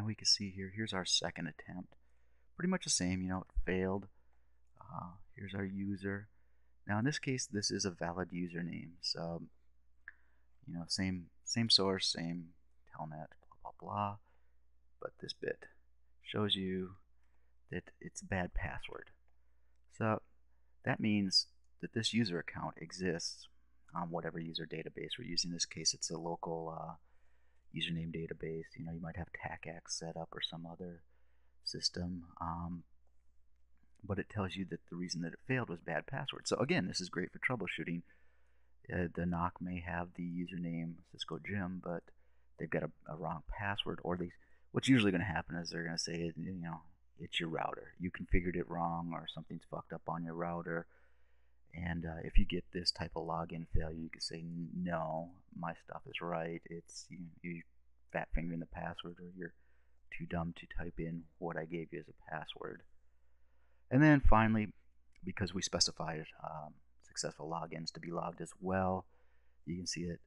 And we can see here, here's our second attempt. Pretty much the same, it failed. Here's our user. Now in this case, this is a valid username. So, same source, same telnet, blah, blah, blah. But this bit shows you that it's a bad password. So that means that this user account exists on whatever user database we're using. In this case, it's a local username database. You might have TACACS set up or some other system. But it tells you that the reason that it failed was bad password. So again, this is great for troubleshooting. The NOC may have the username Cisco Jim, but they've got a wrong password, or what's usually going to happen is they're going to say, it's your router. You configured it wrong, or something's fucked up on your router. And if you get this type of login failure, you can say, no, my stuff is right. It's you fat fingering the password, or you're too dumb to type in what I gave you as a password. And then finally, because we specified successful logins to be logged as well, you can see that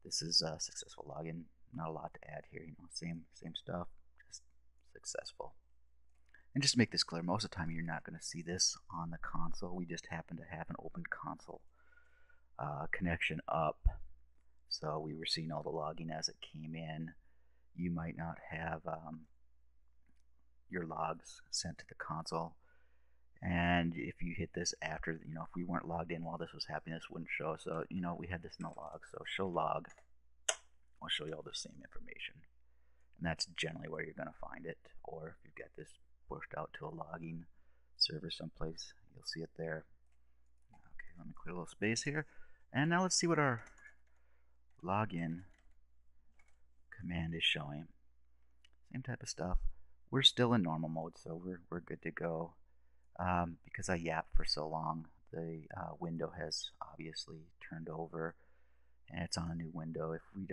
this is a successful login. Not a lot to add here, same stuff, just successful. And just to make this clear, most of the time you're not going to see this on the console. We just happen to have an open console connection up, so we were seeing all the logging as it came in. You might not have your logs sent to the console. And if you hit this after, if we weren't logged in while this was happening, this wouldn't show. So, we had this in the log. So show log will show you all the same information. And that's generally where you're going to find it. Or if you've got this pushed out to a logging server someplace, you'll see it there. Okay, let me clear a little space here. And now let's see what our login command is showing. Same type of stuff. We're still in normal mode, so we're good to go. Because I yapped for so long, the window has obviously turned over, and it's on a new window. If we'd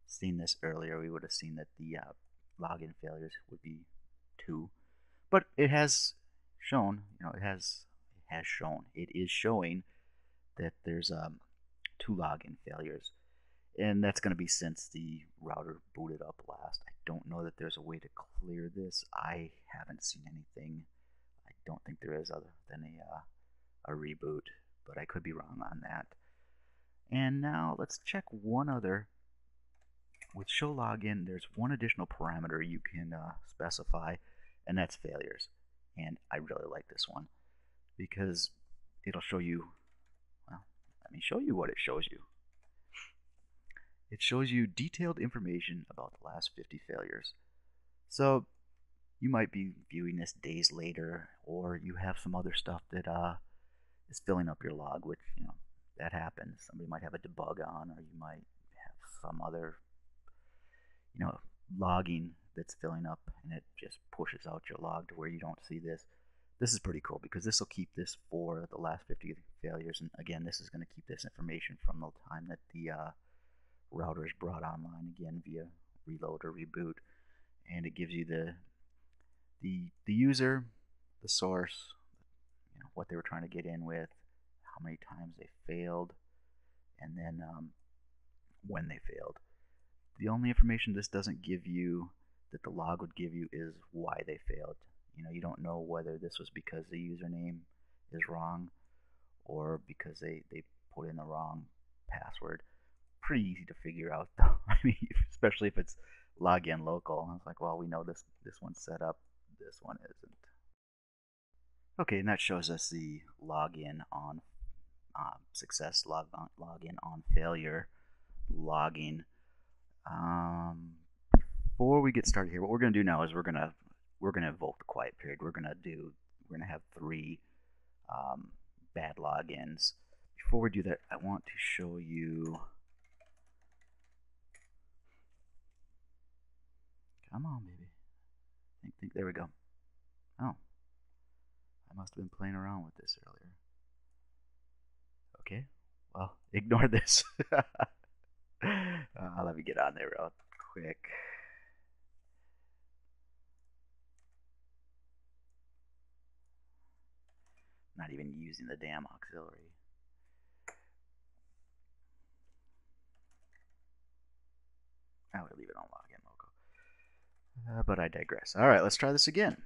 seen this earlier, we would have seen that the login failures would be 2. But it has shown, it is showing that there's 2 login failures. And that's going to be since the router booted up last. I don't know that there's a way to clear this. I haven't seen anything. I don't think there is, other than a reboot, but I could be wrong on that. And now let's check one other. With show login, there's one additional parameter you can specify, and that's failures. And I really like this one because it'll show you, well, let me show you what it shows you. It shows you detailed information about the last 50 failures. So you might be viewing this days later, or you have some other stuff that is filling up your log, which, that happens. Somebody might have a debug on, or you might have some other, logging that's filling up, and it just pushes out your log to where you don't see this. This is pretty cool because this will keep this for the last 50 failures. And again, this is going to keep this information from the time that the router is brought online again via reload or reboot. And it gives you the user, the source, what they were trying to get in with, how many times they failed, and then when they failed. The only information this doesn't give you that the log would give you is why they failed. You don't know whether this was because the username is wrong or because they put in the wrong password. Pretty easy to figure out, though. I mean, especially if it's login local. It's like, well, we know this one's set up, this one isn't. Okay, and that shows us the login on success, login on failure, logging. Before we get started here, what we're going to do now is we're going to invoke the quiet period. We're going to have 3 bad logins. Before we do that, I want to show you. Come on, baby. Think. There we go. Oh, I must have been playing around with this earlier. Okay, well, ignore this. Let me get on there real quick. Not even using the damn auxiliary. I would leave it on login local. But I digress. All right, let's try this again.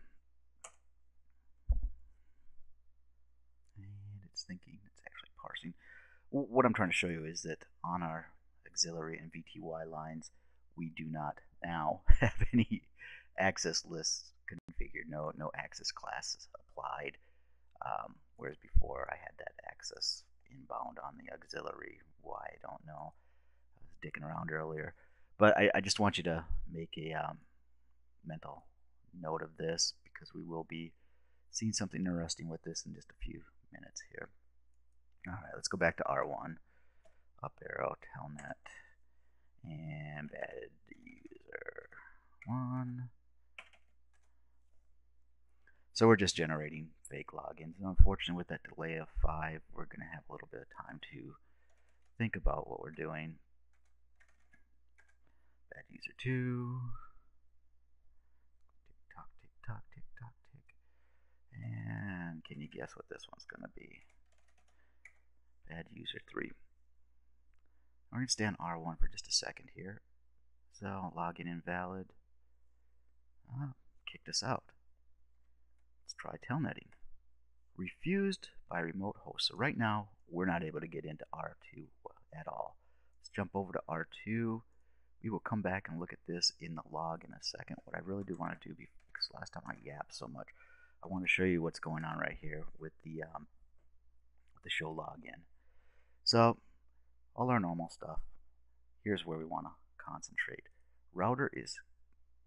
And it's thinking, it's actually parsing. What I'm trying to show you is that on our auxiliary and VTY lines, we do not now have any access lists configured, no access classes applied. Whereas before I had that access inbound on the auxiliary. Why, I don't know. I was dicking around earlier. But I just want you to make a mental note of this, because we will be seeing something interesting with this in just a few minutes here. Alright, let's go back to R1. Up arrow, telnet, and bad user 1. So we're just generating fake logins. And unfortunately, with that delay of 5, we're going to have a little bit of time to think about what we're doing. Bad user 2. Tick tock, tick tock, tick tock, tick. And can you guess what this one's going to be? Bad user 3. We're going to stay on R1 for just a second here. So login invalid. Kicked us out. Let's try telnetting. Refused by remote host. So right now, we're not able to get into R2 at all. Let's jump over to R2. We will come back and look at this in the log in a second. What I really do want to do, because last time I yapped so much, I want to show you what's going on right here with the show login. So all our normal stuff. Here's where we want to concentrate. Router is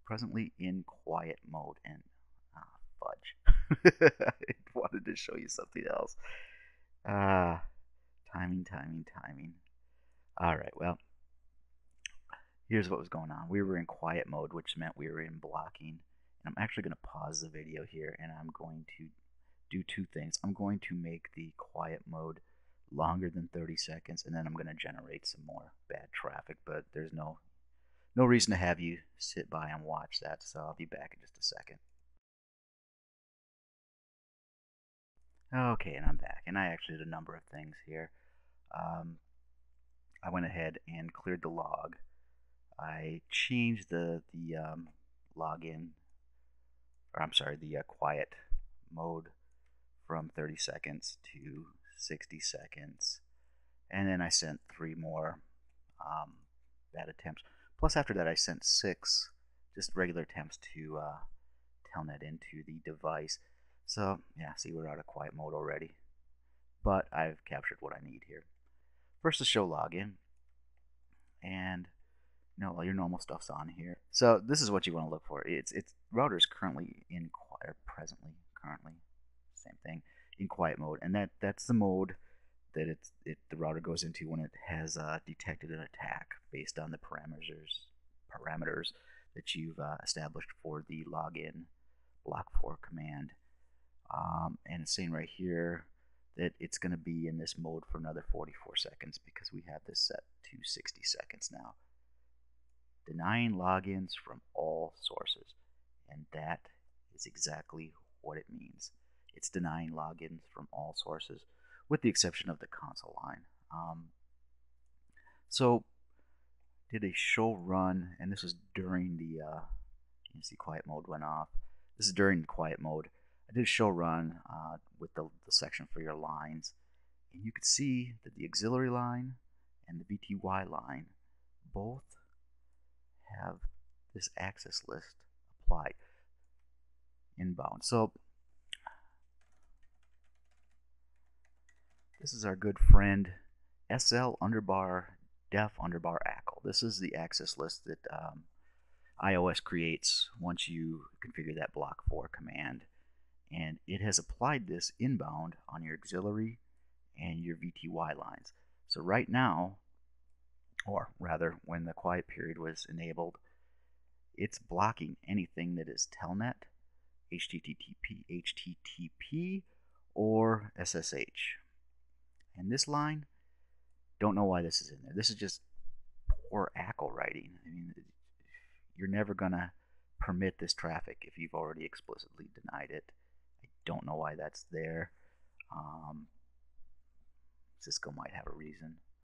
presently in quiet mode, and fudge. I wanted to show you something else. Timing. Alright, well, here's what was going on. We were in quiet mode, which meant we were in blocking. And I'm actually going to pause the video here, and I'm going to do two things. I'm going to make the quiet mode longer than 30 seconds, and then I'm going to generate some more bad traffic, but there's no reason to have you sit by and watch that, so I'll be back in just a second. Okay, and I'm back, and I actually did a number of things here. I went ahead and cleared the log. I changed the login, or I'm sorry, the quiet mode from 30 seconds to 60 seconds, and then I sent 3 more bad attempts. Plus, after that, I sent 6 just regular attempts to telnet into the device. So yeah, see, we're out of quiet mode already, but I've captured what I need here. First, the show login, and all your normal stuff's on here. So this is what you want to look for. It's router is currently in quiet, currently, same thing, in quiet mode, and that's the mode that the router goes into when it has detected an attack based on the parameters that you've established for the login block4 command. And it's saying right here that it's going to be in this mode for another 44 seconds because we have this set to 60 seconds now. Denying logins from all sources, and that is exactly what it means. It's denying logins from all sources, with the exception of the console line. So did a show run, and this was during the you see quiet mode went off. This is during quiet mode. I did a show run with the section for your lines, and you could see that the auxiliary line and the VTY line both have this access list applied inbound. So this is our good friend SL underbar def underbar ACL. This is the access list that iOS creates once you configure that block4 command, and it has applied this inbound on your auxiliary and your VTY lines. So right now, or rather when the quiet period was enabled, it's blocking anything that is telnet, HTTP, or SSH. And this line, don't know why this is in there. This is just poor ACL writing. I mean, you're never going to permit this traffic if you've already explicitly denied it. I don't know why that's there. Cisco might have a reason.